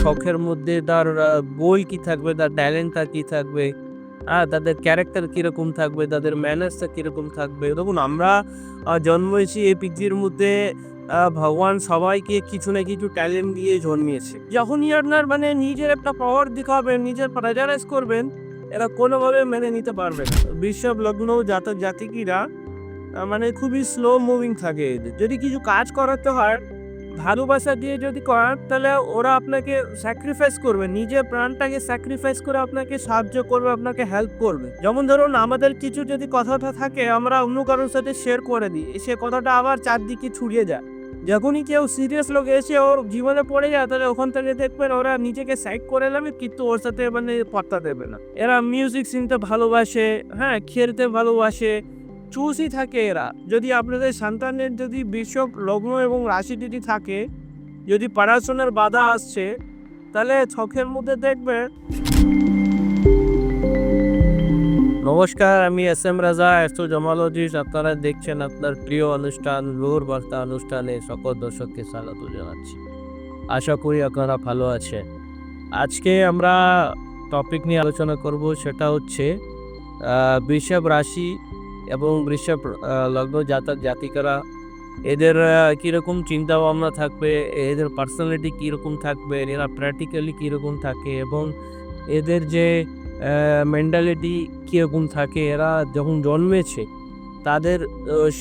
শখের মধ্যে তার গোল কি থাকবে, তার ট্যালেন্টটা কি থাকবে, তাদের ক্যারেক্টার কিরকম থাকবে, তাদের ম্যানার্সটা কিরকম থাকবে। দেখুন আমরা জন্মেছি এই পৃথিবীর মধ্যে, ভগবান সবাইকে কিছু না কিছু ট্যালেন্ট দিয়ে জন্মিয়েছে। যখনই আপনার মানে নিজের একটা পাওয়ার দেখাবেন, নিজের প্রেজারাইজ করবেন, এরা কোনোভাবে মেনে নিতে পারবে না। বৃষভ লগ্ন জাতক জাতিকিরা মানে খুবই স্লো মুভিং থাকে এদের। যদি কিছু কাজ করাতে হয় ভালোবাসা দিয়ে যদি করান, তাহলে ওরা আপনাকে স্যাক্রিফাইস করবে, নিজের প্রাণটাকে স্যাক্রিফাইস করে আপনাকে সাহায্য করবে, আপনাকে হেল্প করবে। যেমন ধরুন আমাদের কিছু যদি কথাটা থাকে আমরা অন্য কারোর সাথে শেয়ার করে দিই, সে কথাটা আবার চারদিকে ছড়িয়ে যায়। যখনই কেউ সিরিয়াস লোক এসে ওর জীবনে পড়ে যায়, তাহলে ওখান থেকে দেখবেন ওরা নিজেকে সাইড করে নেবে, কিন্তু ওর সাথে মানে পাত্তা দেবে না। এরা মিউজিক শুনতে ভালোবাসে, খেলতে ভালোবাসে, চুজই থাকে এরা। যদি আপনাদের সন্তানের যদি বৃষভ লগ্ন এবং রাশি যদি থাকে, যদি পড়াশোনার বাধা আসছে, তাহলে ছকের মধ্যে দেখবে। নমস্কার, আমি এস এম রাজা, অ্যাস্ট্রোজমোলজিস্ট। আপনারা দেখছেন আপনার প্রিয় অনুষ্ঠান রুহুর বার্তা অনুষ্ঠানে সকল দর্শককে স্বাগত জানাচ্ছি। আশা করি আপনারা ভালো আছেন। আজকে আমরা টপিক নিয়ে আলোচনা করব, সেটা হচ্ছে বৃষভ রাশি এবং বৃষভ লগ্ন জাতক জাতিকারা, এদের কীরকম চিন্তা ভাবনা থাকবে, এদের পার্সোনালিটি কীরকম থাকবে, এরা প্র্যাকটিক্যালি কীরকম থাকে, এবং এদের যে মেন্টালিটি কীরকম থাকে, এরা যখন জন্মেছে তাদের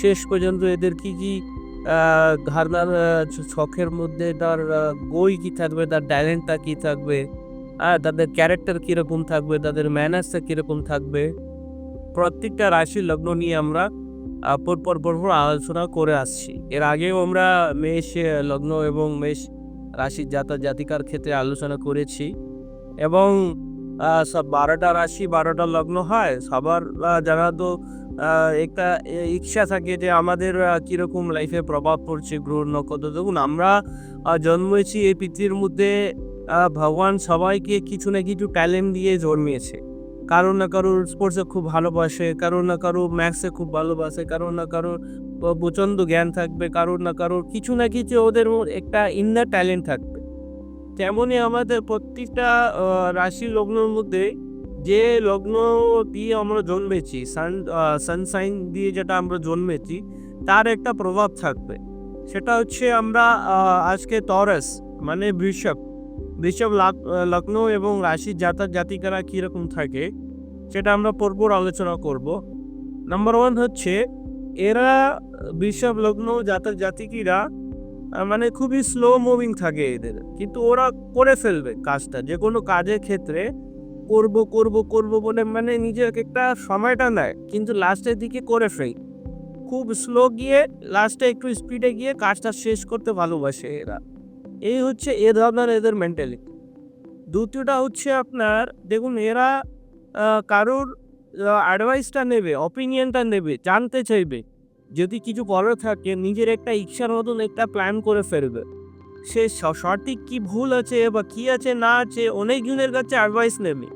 শেষ পর্যন্ত এদের কী কী ধারণার শখের মধ্যে তার গোল কী থাকবে, তার ট্যালেন্টটা কী থাকবে, তাদের ক্যারেক্টার কীরকম থাকবে, তাদের ম্যানার্সটা কীরকম থাকবে, প্রত্যেকটা রাশি লগ্ন নিয়ে আমরা পরপর আলোচনা করে আসছি। এর আগেও আমরা মেষ লগ্ন এবং মেষ রাশির জাতক জাতিকার ক্ষেত্রে আলোচনা করেছি, এবং সব 12টা রাশি 12টা লগ্ন হয়। সবার যারা তো একটা ইচ্ছা থাকে যে আমাদের কীরকম লাইফে প্রভাব পড়ছে গ্রহ নক্ষত্র। দেখুন আমরা জন্মেছি এই পৃথিবীর মধ্যে, ভগবান সবাইকে কিছু না কিছু ট্যালেন্ট দিয়ে জন্মিয়েছে। কারো না কারোর স্পোর্টসে খুব ভালোবাসে, কারো না কারো ম্যাথসে খুব ভালোবাসে, কারো না কারোর প্রচণ্ড জ্ঞান থাকবে, কারোর না কারোর কিছু না কিছু ওদের একটা ইন্নার ট্যালেন্ট থাকবে। তেমনই আমাদের প্রত্যেকটা রাশি লগ্নের মধ্যে যে লগ্ন দিয়ে আমরা জন্মেছি, সানসাইন দিয়ে যেটা আমরা জন্মেছি, তার একটা প্রভাব থাকবে। সেটা হচ্ছে আমরা আজকে টরাস মানে বৃষভ লগ্ন এবং রাশির জাতক জাতিকারা কীরকম থাকে সেটা আমরা পরপর আলোচনা করব। নাম্বার 1 হচ্ছে এরা বৃষভ লগ্ন জাতক জাতিকিরা মানে খুবই স্লো মুভিং থাকে এদের, কিন্তু ওরা করে ফেলবে কাজটা। যে কোনো কাজের ক্ষেত্রে করব বলে মানে নিজের একটা সময়টা নেয়, কিন্তু লাস্টের দিকে করে ফেলে। খুব স্লো গিয়ে লাস্টে একটু স্পিডে গিয়ে কাজটা শেষ করতে ভালোবাসে এরা। এই হচ্ছে এ ধরনের এদের মেন্টালিটি। দ্বিতীয়টা হচ্ছে আপনার দেখুন এরা কারোর অ্যাডভাইসটা নেবে, অপিনিয়নটা নেবে, জানতে চাইবে। যদি কিছু করার থাকে নিজের একটা ইচ্ছার মতন একটা প্ল্যান করে ফেলবে। সে সঠিক কি ভুল আছে বা কি আছে না আছে অনেকজনের কাছে অ্যাডভাইস নেবে।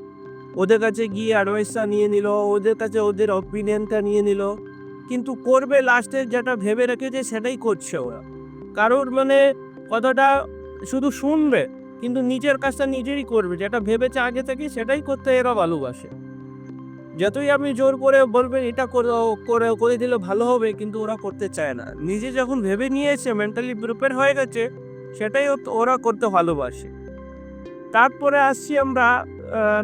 ওদের কাছে গিয়ে অ্যাডভাইসটা নিয়ে নিল, ওদের কাছে ওদের অপিনিয়নটা নিয়ে নিল, কিন্তু করবে লাস্টে যেটা ভেবে রেখেছে সেটাই করছে ওরা। কারোর মানে কথাটা শুধু শুনবে, কিন্তু নিজের কাজটা নিজেরই করবে, যেটা ভেবেছে আগে থেকে সেটাই করতে এরা ভালোবাসে। যতই আপনি জোর করে বলবেন এটা করে দিলে ভালো হবে, কিন্তু ওরা করতে চায় না। নিজে যখন ভেবে নিয়েছে, মেন্টালি প্রিপেয়ার হয়ে গেছে, সেটাই ওরা করতে ভালোবাসে। তারপরে আসছি আমরা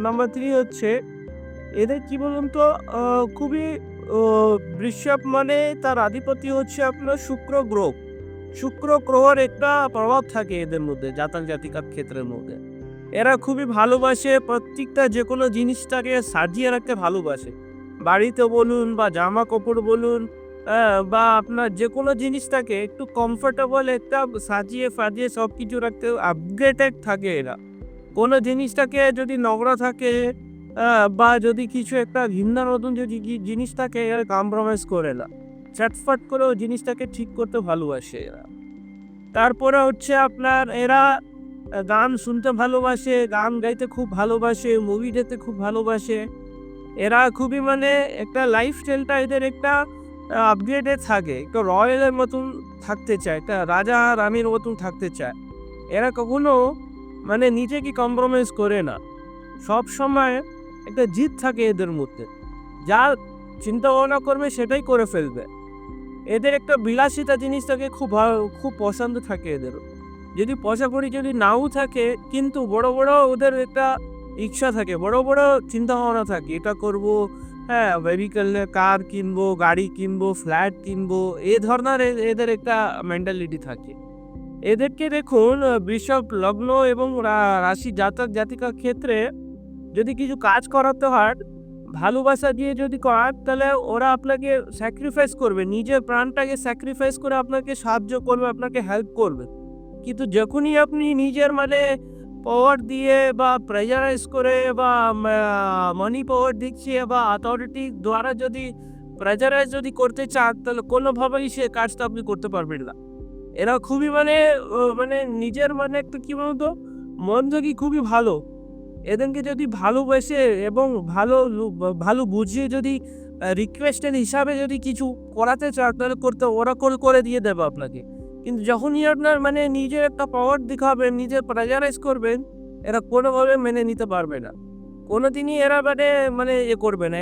নাম্বার 3 হচ্ছে এদের কি বলুন তো, খুবই বৃষভ মানে তার আধিপত্য হচ্ছে আপনার শুক্র গ্রহের একটা প্রভাব থাকে এদের মধ্যে, জাতক জাতিকার ক্ষেত্রের মধ্যে। এরা খুবই ভালোবাসে প্রত্যেকটা যে কোনো জিনিসটাকে সাজিয়ে রাখতে ভালোবাসে। বাড়িতে বলুন বা জামা কাপড় বলুন, বা আপনার যে কোনো জিনিসটাকে একটু কমফোর্টেবল একটা সাজিয়ে ফাজিয়ে সব কিছু রাখতে আপগ্রেডেড থাকে এরা। কোনো জিনিসটাকে যদি নোংরা থাকে বা যদি কিছু একটা ঘৃণা নতুন যদি জিনিস থাকে, এরা কম্প্রোমাইজ করে না, চটফট করে ওই জিনিসটাকে ঠিক করতে ভালোবাসে এরা। তারপরে হচ্ছে আপনার এরা গান শুনতে ভালোবাসে, গান গাইতে খুব ভালোবাসে, মুভি দেখতে খুব ভালোবাসে। এরা খুবই মানে একটা লাইফস্টাইলটা এদের একটা আপগ্রেডে থাকে, একটা রয়্যালের মতন থাকতে চায়, একটা রাজা রানীর মতন থাকতে চায়। এরা কখনো মানে নিজেকে কম্প্রোমাইজ করে না, সব সময় একটা জিদ থাকে এদের মধ্যে, যা চিন্তা ভাবনা করবে সেটাই করে ফেলবে। এদের একটা বিলাসিতা জিনিসটাকে খুব পছন্দ থাকে এদেরও। যদি পয়সা কড়ি যদি নাও থাকে, কিন্তু বড় বড় ওদের একটা ইচ্ছা থাকে, বড় বড় চিন্তা ভাবনা থাকে, এটা করব, হ্যাঁ ভেহিকল কার কিনবো, গাড়ি কিনবো, ফ্ল্যাট কিনবো, এই ধরনের এদের একটা মেন্টালিটি থাকে। এদেরকে দেখুন বৃষভ লগ্ন এবং রাশি জাতক জাতিকার ক্ষেত্রে যদি কিছু কাজ করাতে হয়, ভালোবাসা দিয়ে যদি করান, তাহলে ওরা আপনাকে স্যাক্রিফাইস করবে, নিজের প্রাণটাকে স্যাক্রিফাইস করে আপনাকে সাহায্য করবে, আপনাকে হেল্প করবে। কিন্তু যখনই আপনি নিজের মানে পাওয়ার দিয়ে বা প্রেশারাইজ করে বা মানি পাওয়ার দিচ্ছে বা অথরিটি দ্বারা যদি প্রেশারাইজ যদি করতে চান, তাহলে কোনোভাবেই সে কাজটা আপনি করতে পারবেন না। এরা খুবই মানে নিজের মানে একটু কি বলতো, মন থেকে খুবই ভালো। এদেরকে যদি ভালোবেসে এবং ভালো বুঝিয়ে যদি রিকোয়েস্টের হিসাবে যদি কিছু করাতে চান, তাহলে ওরা করে দিয়ে দেবে আপনাকে। কিন্তু যখনই আপনার মানে নিজের একটা পাওয়ার দেখাবেন, নিজের প্রেশারাইজ করবেন, এরা কোনোভাবে মেনে নিতে পারবে না। কোনোদিনই এরা মানে করবে না।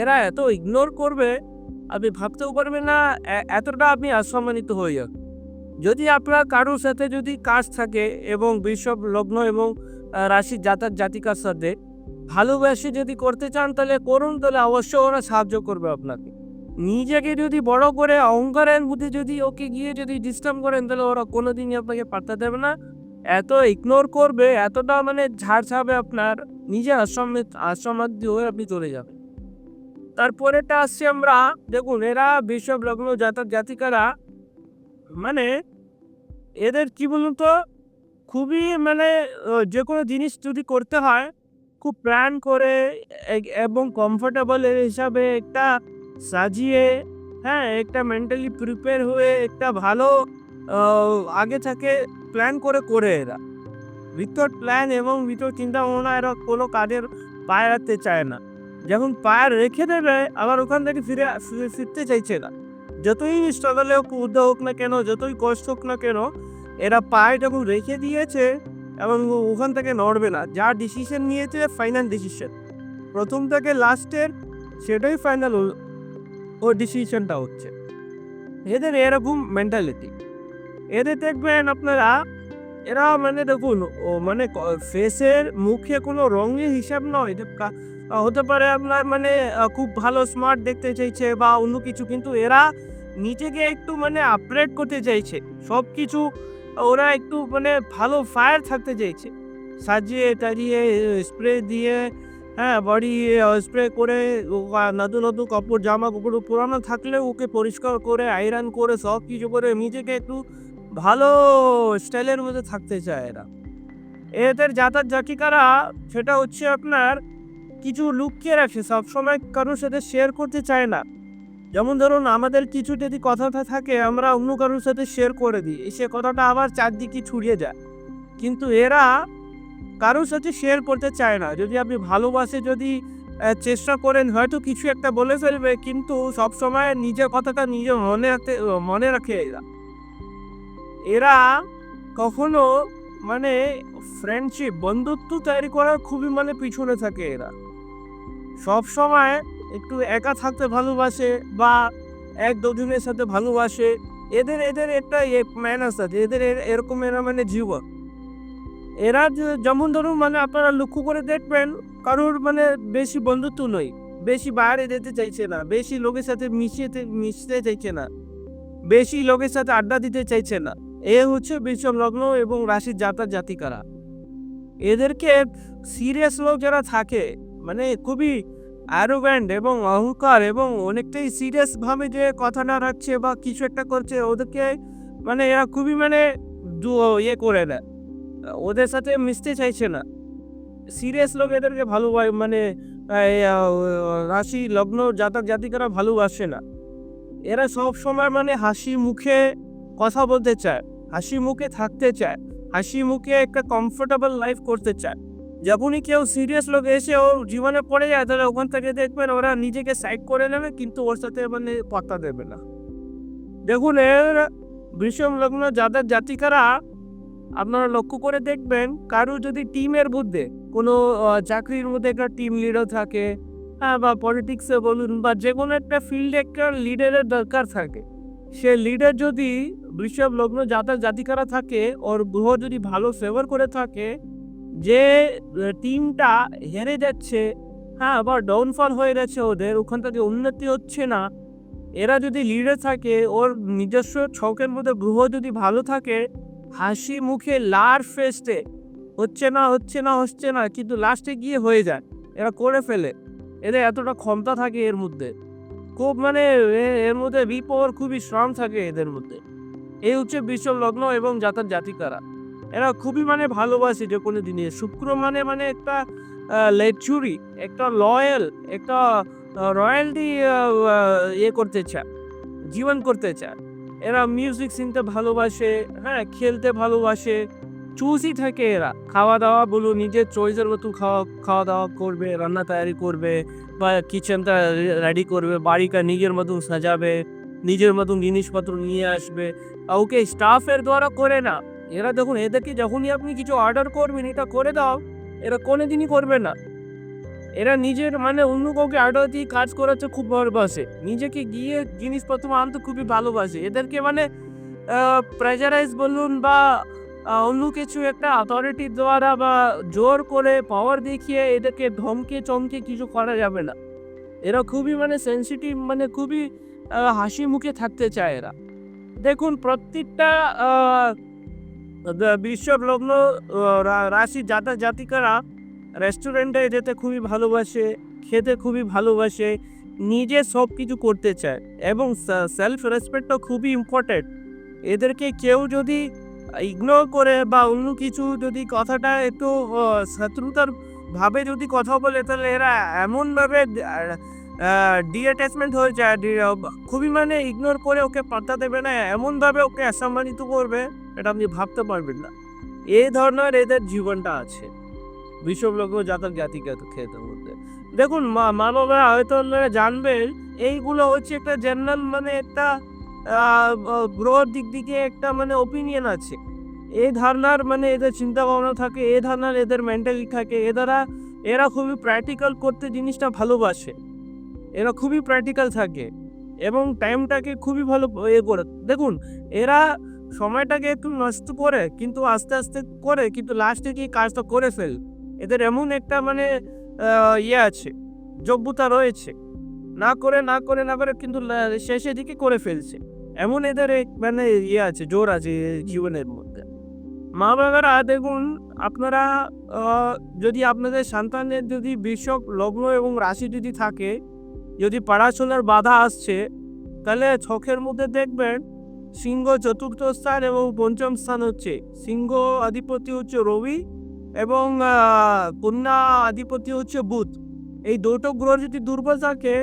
এরা এত ইগনোর করবে, আপনি ভাবতেও পারবেন না, এতটা আপনি অসম্মানিত হয়ে যাবেন। যদি আপনার কারোর সাথে যদি কাজ থাকে এবং বৃষভ লগ্ন এবং রাশির জাতক জাতিকার সাথে ভালোবেসে যদি করতে চান, তাহলে করুন, তাহলে অবশ্যই ওরা সাহায্য করবে আপনাকে। নিজেকে যদি বড় করে অহংকারের মধ্যে যদি ওকে গিয়ে যদি ডিস্টার্ব করেন, তাহলে ওরা কোনোদিনই আপনাকে পাত্তা দেবে না। এত ইগনোর করবে, এতটা মানে ঝাড় ছাড়বে আপনার, নিজে অসম্মানিত হয়ে আপনি চলে যাবেন। তারপরেটা আসছি আমরা, দেখুন এরা বৃষভ লগ্ন জাতক জাতিকারা মানে এদের কি বলুন তো, খুবই মানে যে কোনো জিনিস যদি করতে হয়, খুব প্ল্যান করে এবং কমফোর্টেবল এর হিসাবে একটা সাজিয়ে, হ্যাঁ একটা মেন্টালি প্রিপেয়ার হয়ে একটা ভালো আগে থেকে প্ল্যান করে এরা উইথআউট প্ল্যান এবং উইথআউট চিন্তা ভাবনা এরা কোনো কাজের পায়ে রাখতে চায় না। যখন পায়ে রেখে দেবে, আবার ওখান থেকে ফিরতে চাইছে না। যতই স্ট্রাগলে হোক না কেন, যতই কষ্ট হোক না কেন, এরা পায়ে যখন রেখে দিয়েছে এবং ওখান থেকে নড়বে না। যা ডিসিশন নিয়েছে ফাইনাল ডিসিশন, প্রথম থেকে লাস্টের সেটাই ফাইনাল, ও ডিসিশনটা হচ্ছে। এদের এরকম মেন্টালিটি। এদের দেখবেন আপনারা, এরা মানে দেখুন ও মানে ফেসের মুখে কোনো রঙের হিসাব নয়। এটা হতে পারে আপনার মানে খুব ভালো স্মার্ট দেখতে চাইছে বা অন্য কিছু, কিন্তু এরা নিজেকে একটু মানে আপগ্রেড করতে চাইছে। সব কিছু ওরা একটু মানে ভালো ফায়ার থাকতে চাইছে, সাজিয়ে টাজিয়ে স্প্রে দিয়ে, হ্যাঁ বডি স্প্রে করে, নতুন নতুন কাপড় জামা কাপড় পুরানো থাকলে ওকে পরিষ্কার করে আয়রন করে সব কিছু করে নিজেকে একটু ভালো স্টাইলের মধ্যে থাকতে চায় এরা। এদের জাতক জাতিকারা সেটা হচ্ছে আপনার কিছু লুকিয়ে রাখে, সবসময় কারোর সাথে শেয়ার করতে চায় না। যেমন ধরুন আমাদের কিছু যদি কথাটা থাকে, আমরা অন্য কারোর সাথে শেয়ার করে দিই, সে কথাটা আবার চারদিকে ছড়িয়ে যায়। কিন্তু এরা কারোর সাথে শেয়ার করতে চায় না। যদি আপনি ভালোবাসে যদি চেষ্টা করেন, হয়তো কিছু একটা বলে ফেলবে, কিন্তু সবসময় নিজের কথাটা নিজে মনে রাখে এরা। এরা কখনো মানে ফ্রেন্ডশিপ বন্ধুত্ব তৈরি করার খুবই মানে পিছনে থাকে এরা। সব সময় একটু একা থাকতে ভালোবাসে বা এক দুজনের সাথে ভালোবাসে। এদের একটা ম্যানার্স আছে, এদের এরকম এরা মানে জীবন। এরা যেমন ধরুন মানে আপনারা লক্ষ্য করে দেখবেন, কারোর মানে বেশি বন্ধুত্ব নয়, বেশি বাইরে যেতে চাইছে না, বেশি লোকের সাথে মিশতে চাইছে না, বেশি লোকের সাথে আড্ডা দিতে চাইছে না। এ হচ্ছে বৃষভ লগ্ন এবং রাশির জাতক জাতিকারা। এদেরকে সিরিয়াস লোক যারা থাকে, মানে খুবই অ্যারোগ্যান্ট এবং অহংকার এবং অনেকটাই সিরিয়াস ভাবে যে কথা না রাখছে বা কিছু একটা করছে, ওদেরকে মানে এরা খুবই মানে করে নেয়, ওদের সাথে মিশতে চাইছে না। সিরিয়াস লোক এদেরকে মানে রাশি লগ্ন জাতক জাতিকারা ভালোবাসে না। এরা সব সময় মানে হাসি মুখে কথা বলতে চায়, হাসি মুখে থাকতে চায়, হাসি মুখে একটা কমফোর্টেবল লাইফ করতে চায়। যখনই কেউ সিরিয়াস লোক এসে ওর জীবনে পড়ে যায়, তাহলে ওখান থেকে দেখবেন ওরা নিজেকে সাইড করে নেবে, কিন্তু ওর সাথে মানে পাত্তা দেবে না। দেখুন এর বৃষভ লগ্ন জাতক জাতিকারা আপনারা লক্ষ্য করে দেখবেন কারো যদি টিমের মধ্যে কোনো চাকরির মধ্যে একটা টিম লিডার থাকে, হ্যাঁ, বা পলিটিক্সে বলুন বা যে কোনো একটা ফিল্ডে একটা লিডারের দরকার থাকে। সে লিডার যদি বৃষভ লগ্ন জাতক জাতিকারা থাকে, ওর গ্রহ যদি ভালো ফেভার করে থাকে, যে টিমটা হেরে যাচ্ছে, হ্যাঁ, বা ডাউনফল হয়ে যাচ্ছে, ওদের ওখান থেকে উন্নতি হচ্ছে না, এরা যদি লিডার থাকে, ওর নিজস্ব ছকের মধ্যে গ্রহ যদি ভালো থাকে, হাসি মুখে লার ফেস্টে হচ্ছে না কিন্তু লাস্টে গিয়ে হয়ে যায়, এরা করে ফেলে। এদের এতটা ক্ষমতা থাকে এর মধ্যে, খুব মানে এর মধ্যে বিপর খুবই স্ট্রং থাকে এদের মধ্যে। এই হচ্ছে বৃষভ লগ্ন এবং জাতক জাতিকারা। এরা খুবই মানে ভালোবাসে যে কোনো জিনিস। শুক্র মানে একটা লেচুরি, একটা লয়াল, একটা রয়্যালটি করতে চায়, জীবন করতে চায়। এরা মিউজিক শুনতে ভালোবাসে, হ্যাঁ, খেলতে ভালোবাসে, চুজই থাকে এরা। খাওয়া দাওয়া বলুন, নিজের চয়েসের মতো খাওয়া দাওয়া করবে, রান্না তৈরি করবে বা কিচেনটা রেডি করবে, বাড়িটা নিজের মতন সাজাবে, নিজের মতন জিনিসপত্র নিয়ে আসবে। কাউকে স্টাফের দ্বারা করে না। এরা দেখুন, এদেরকে যখনই আপনি কিছু অর্ডার করবেন, এটা করে দাও, এরা কোনোদিনই করবে না। এরা নিজের মানে অন্য কাউকে অর্ডার দিয়ে কাজ করাতে খুব ভালোবাসে, নিজেকে গিয়ে জিনিসপত্র আনতে খুবই ভালোবাসে। এদেরকে মানে প্রেজারাইজ বলুন বা অন্য কিছু একটা অথরিটির দ্বারা বা জোর করে পাওয়ার দেখিয়ে এদেরকে ধমকে চমকে কিছু করা যাবে না। এরা খুবই মানে সেনসিটিভ, মানে খুবই হাসি মুখে থাকতে চায় এরা। দেখুন, প্রত্যেকটা বৃষভ লগ্ন রাশি জাতক জাতিকারা রেস্টুরেন্টে যেতে খুবই ভালোবাসে, খেতে খুবই ভালোবাসে, নিজে সব কিছু করতে চায় এবং সেলফ রেসপেক্টও খুবই ইম্পর্টেন্ট। এদেরকে কেউ যদি ইগনোর করে বা অন্য কিছু যদি কথাটা একটু শত্রুতার ভাবে যদি কথা বলে, তাহলে এরা এমনভাবে ডিঅ্যাটাচমেন্ট হয়ে যায়, খুবই মানে ইগনোর করে ওকে পাত্তা দেবে না, এমনভাবে ওকে অসম্মানিত করবে, এটা আপনি ভাবতে পারবেন না। এই ধরনের এদের জীবনটা আছে বৃষভ লগ্ন জাতক জাতিকার ক্ষেত্রের মধ্যে। দেখুন, মা বাবা হয়তো আপনারা জানবেন, এইগুলো হচ্ছে একটা জেনারেল মানে একটা গ্রোর দিক থেকে একটা মানে ওপিনিয়ন আছে। এই ধারণার মানে এদের চিন্তা ভাবনা থাকে, এই ধারণার এদের মেন্টালিটি থাকে। এরা খুবই প্র্যাকটিক্যাল করতে জিনিসটা ভালোবাসে। এরা খুবই প্র্যাকটিক্যাল থাকে এবং টাইমটাকে খুবই ভালো করে। দেখুন, এরা সময়টাকে একটু নষ্ট করে, কিন্তু আস্তে আস্তে করে, কিন্তু লাস্টে গিয়ে কাজটা করে ফেল। এদের এমন একটা মানে আছে, যোগ্যতা রয়েছে। না করে কিন্তু শেষের দিকে করে ফেলছে। এমন এদের মানে আছে, জোর আছে জীবনের মধ্যে। মা বাবারা দেখুন, আপনারা যদি আপনাদের সন্তানের যদি বৃষভ লগ্ন এবং রাশি যদি থাকে, যদি পড়াশোনার বাধা আসছে, তাহলে ছকের মধ্যে দেখবেন সিংহ চতুর্থ স্থান এবং পঞ্চম স্থান হচ্ছে সিংহ, অধিপতি হচ্ছে রবি এবং কন্যা অধিপতি হচ্ছে বুধ। এই দুটো গ্রহ যদি দুর্বল থাকে,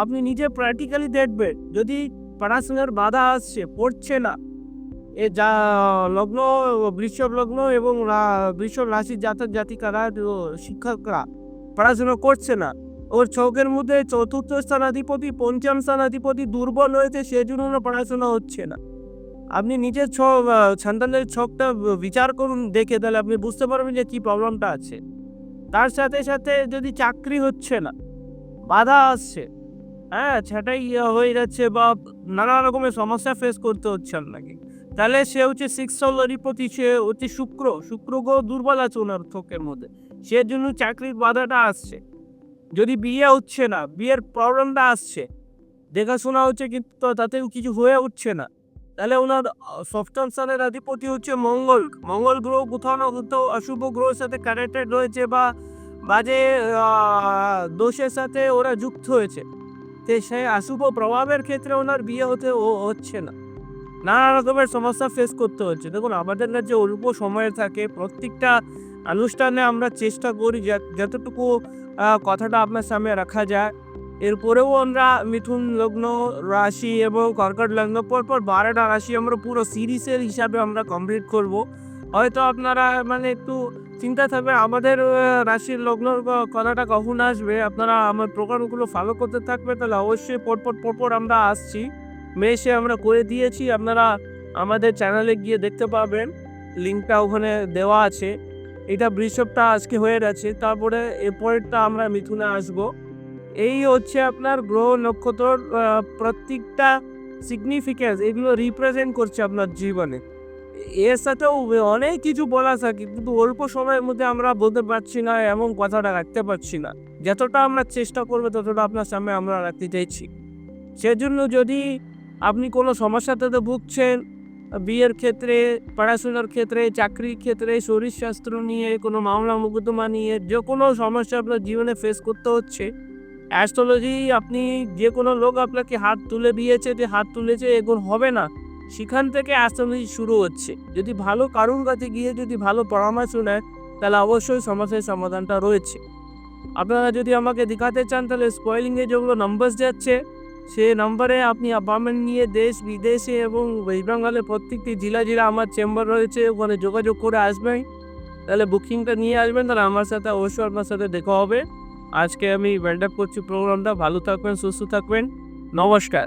আপনি নিজে প্র্যাকটিক্যালি দেখবেন, যদি পড়াশোনার বাধা আসছে, পড়ছে না, এ যা লগ্ন, বৃষভ লগ্ন এবং বৃষভ রাশির জাতক জাতিকারা, শিক্ষকরা পড়াশোনা করছে না, ওর ছকের মধ্যে চতুর্থ স্থানাধিপতি, পঞ্চম স্থানাধিপতি দুর্বল হয়েছে, সেজন্য পড়াশোনা হচ্ছে না। আপনি নিজের সন্তানের ছকটা বিচার করুন দেখে, তাহলে আপনি বুঝতে পারবেন যে কি প্রবলেমটা আছে। তার সাথে সাথে যদি চাকরি হচ্ছে না, বাধা আসছে, হ্যাঁ, সেটাই হয়ে যাচ্ছে বা নানা রকমের সমস্যা ফেস করতে হচ্ছে আপনাকে, তাহলে সে হচ্ছে সিক্স অধিপতি, সে হচ্ছে শুক্র গ্রহ দুর্বল আছে ওনার ছকের মধ্যে, সেজন্য চাকরির বাধাটা আসছে। যদি বিয়ে হচ্ছে না, বিয়ের প্রবলেমটা আসছে, দেখাশোনা হচ্ছে কিন্তু তাতেও কিছু হয়ে উঠছে না, তাহলে ওনার সপ্তম স্থানের অধিপতি হচ্ছে মঙ্গল গ্রহ কোথাও না কোথাও অশুভ গ্রহের সাথে কানেক্টেড রয়েছে বা বাজে দোষের সাথে ওরা যুক্ত হয়েছে। তো সেই অশুভ প্রভাবের ক্ষেত্রে ওনার বিয়ে হচ্ছে না, নানা রকমের সমস্যা ফেস করতে হচ্ছে। দেখুন, আমাদের কাছে অল্প সময় থাকে, প্রত্যেকটা অনুষ্ঠানে আমরা চেষ্টা করি যতটুকু কথাটা আপনার সামনে রাখা যায়। এরপরেও আমরা মিথুন লগ্ন রাশি এবং কর্কট লগ্ন পরপর 12টা রাশি আমরা পুরো সিরিজের হিসাবে আমরা কমপ্লিট করব। হয়তো আপনারা মানে একটু চিন্তা থাকবে আমাদের রাশির লগ্নর কথাটা কখন আসবে, আপনারা আমার প্রোগ্রামগুলো ফলো করতে থাকবে, তাহলে অবশ্যই পরপর আমরা আসছি। মেসে আমরা করে দিয়েছি, আপনারা আমাদের চ্যানেলে গিয়ে দেখতে পাবেন। লিঙ্কটা ওখানে দেওয়া আছে। এটা বৃষভটা আজকে হয়ে গেছে, তারপরে এরপরেরটা আমরা মিথুনে আসবো। এই হচ্ছে আপনার গ্রহ নক্ষত্রর প্রত্যেকটা সিগনিফিক্যান্স, এগুলো রিপ্রেজেন্ট করছে আপনার জীবনে। এর সাথেও অনেক কিছু বলা থাকে, কিন্তু অল্প সময়ের মধ্যে আমরা বলতে পারছি না, এমন কথাটা রাখতে পারছি না। যতটা আমরা চেষ্টা করবো ততটা আপনার সামনে আমরা রাখতে চাইছি। সেজন্য যদি আপনি কোনো সমস্যাতে ভুগছেন, বিয়ের ক্ষেত্রে, পড়াশোনার ক্ষেত্রে, চাকরির ক্ষেত্রে, শরীরস্বাস্থ্য নিয়ে, কোনো মামলা মোকদ্দমা নিয়ে যে কোনো সমস্যা আপনার জীবনে ফেস করতে হচ্ছে, অ্যাস্ট্রোলজি আপনি যে কোনো লোক আপনাকে হাত তুলে দিয়েছে, যে হাত তুলেছে এগুলো হবে না, সেখান থেকে অ্যাস্ট্রোলজি শুরু হচ্ছে। যদি ভালো কারুর কাছে গিয়ে যদি ভালো পরামর্শ নেয়, তাহলে অবশ্যই সমস্যার সমাধানটা রয়েছে। আপনারা যদি আমাকে দেখাতে চান, তাহলে স্পয়েলিংয়ে যেগুলো নাম্বার যাচ্ছে, সে নাম্বারে আপনি অ্যাপয়েন্টমেন্ট নিয়ে দেশ বিদেশে এবং ওয়েস্ট বেঙ্গলের প্রত্যেকটি জেলা আমার চেম্বার রয়েছে, ওখানে যোগাযোগ করে আসবেন। তাহলে বুকিংটা নিয়ে আসবেন, তাহলে আমার সাথে অবশ্যই আপনার সাথে দেখা হবে। আজকে আমি ওয়েলড আপ করছি প্রোগ্রামটা। ভালো থাকবেন, সুস্থ থাকবেন। নমস্কার।